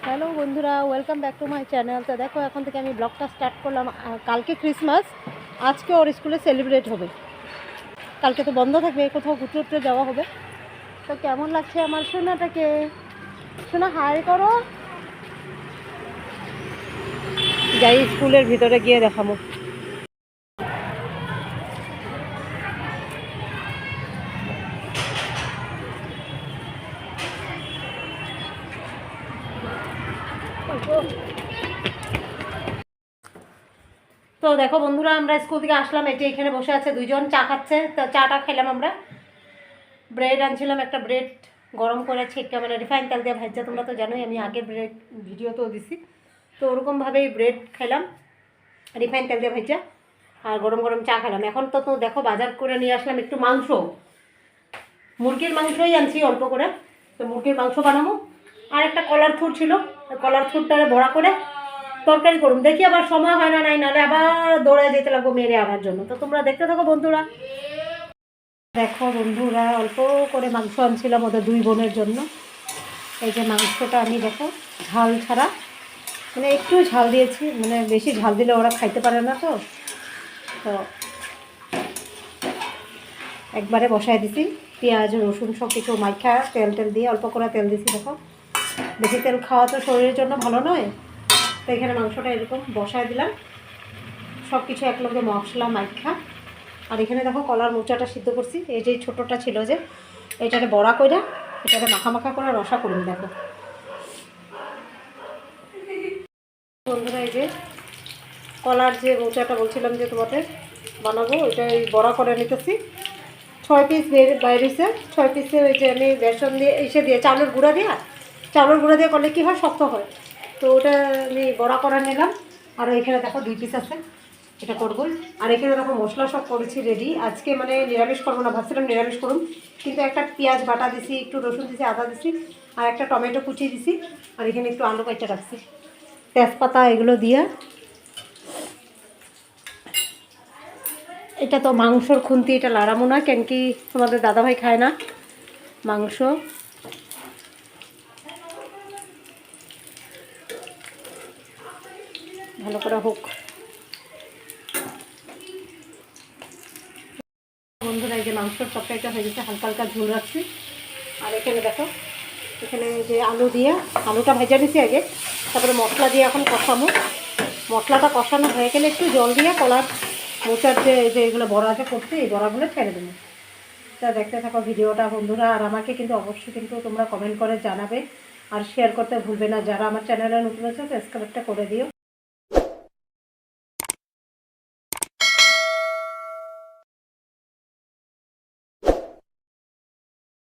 Hello বন্ধুরা, welcome back to my channel. তো দেখো, এখন থেকে আমি ব্লগটা স্টার্ট করলাম। কালকে ক্রিসমাস, আজকে ওর স্কুলে সেলিব্রেট হবে। কালকে তো বন্ধ থাকবে, কোথাও ঘুরতে ঘুরতে যাওয়া হবে। তো কেমন লাগছে আমার সোনাটাকে? সোনা হাই করো। যাই স্কুলের ভিতরে গিয়ে দেখাবো। তো দেখো বন্ধুরা, আমরা স্কুল থেকে আসলাম, এই যে এখানে বসে আছে দুইজন, চা খাচ্ছে। তো চাটা খেলাম আমরা। ব্রেড আনছিলাম, একটা ব্রেড গরম করে ছেঁকা, মানে রিফাইন তেল দিয়ে ভাজছে। তোমরা তো জানোই, আমি আগের ব্রেড ভিডিওতেও দিছি। তো ওরকমভাবেই ব্রেড খেলাম, রিফাইন তেল দিয়ে ভাজা, আর গরম গরম চা খেলাম। এখন তো দেখো, বাজার করে নিয়ে আসলাম একটু মাংস। মুরগির মাংসই আনছি অল্প করে। তো মুরগির মাংস বানাবো। আর একটা কলার থুর ছিল, কলার থুরটারে বড়া করে তরকারি করুন। দেখি আবার সময় হয় না, নাহলে আবার দৌড়ে যেতে লাগবো মেরে আনার জন্য। তো তোমরা দেখতে থাকো বন্ধুরা। দেখো বন্ধুরা, অল্প করে মাংস আনছিলাম ওদের দুই বোনের জন্য। এই যে মাংসটা আমি দেখো ঝাল ছাড়া, মানে একটু ঝাল দিয়েছি, মানে বেশি ঝাল দিলে ওরা খাইতে পারে না। তো তো একবারে বসায় দিছি, পেঁয়াজ রসুন সব কিছু মাইখা তেল দিয়ে অল্প করে তেল দিছি। দেখো, বেশি তেল খাওয়া তো শরীরের জন্য ভালো নয়। তো এখানে মাংসটা এরকম বসায় দিলাম, সব কিছু একলগে মশলা মাইখা। আর এখানে দেখো কলার মোচাটা সিদ্ধ করছি। এই যে ছোটোটা ছিল, যে এটাকে বড়া করে এটাকে মাখা মাখা করে রসা করুন। দেখো বন্ধুরা, এই যে কলার যে মোচাটা বলছিলাম যে তোমাদের বানাবো, ওইটা এই বড়া করে নিতেছি। 6 পিস বাইরেছে, 6 পিসে ওই যে আমি বেসন দিয়ে দিয়ে চাউলের গুঁড়া দিয়ে করলে কী হয়, শক্ত হয়। তো ওটা আমি বড়া করে নিলাম। আর এখানে দেখো 2 পিস আছে, এটা করবো। আর এখানে দেখো মশলা সব করেছি রেডি। আজকে মানে নিরামিষ করবো না, ভাবছিলাম নিরামিষ করুন, কিন্তু একটা পেঁয়াজ বাটা দিছি, একটু রসুন দিছি, আদা দিছি, আর একটা টমেটো কুচি দিছি। আর এখানে একটু আলু কাটা রাখছি, তেজপাতা এগুলো দিয়ে। এটা তো মাংসর খুন্তি, এটা লাড়ামো না, কেন কি তোমাদের দাদাভাই খায় না মাংস। ভালো করে হোক বন্ধুরা। এই যে মাংসর তরকারিটা হয়ে গেছে, হালকা হালকা ঝোল রাখছি। আর এখানে দেখো, এখানে যে আলু দিয়ে, আলুটা ভেজে নিছি আগে, তারপরে মশলা দিয়ে এখন কষাবো। মশলাটা কষানো হয়ে গেলে একটু জল দিয়ে কলার মোচার যে এগুলো বড়া আছে করতে, এই বড়াগুলো ছেড়ে দেবো। তা দেখতে থাকো ভিডিওটা বন্ধুরা। আর আমাকে কিন্তু অবশ্যই কিন্তু তোমরা কমেন্ট করে জানাবে, আর শেয়ার করতে ভুলবে না। যারা আমার চ্যানেলে নতুন আছে সাবস্ক্রাইবটা করে দিও।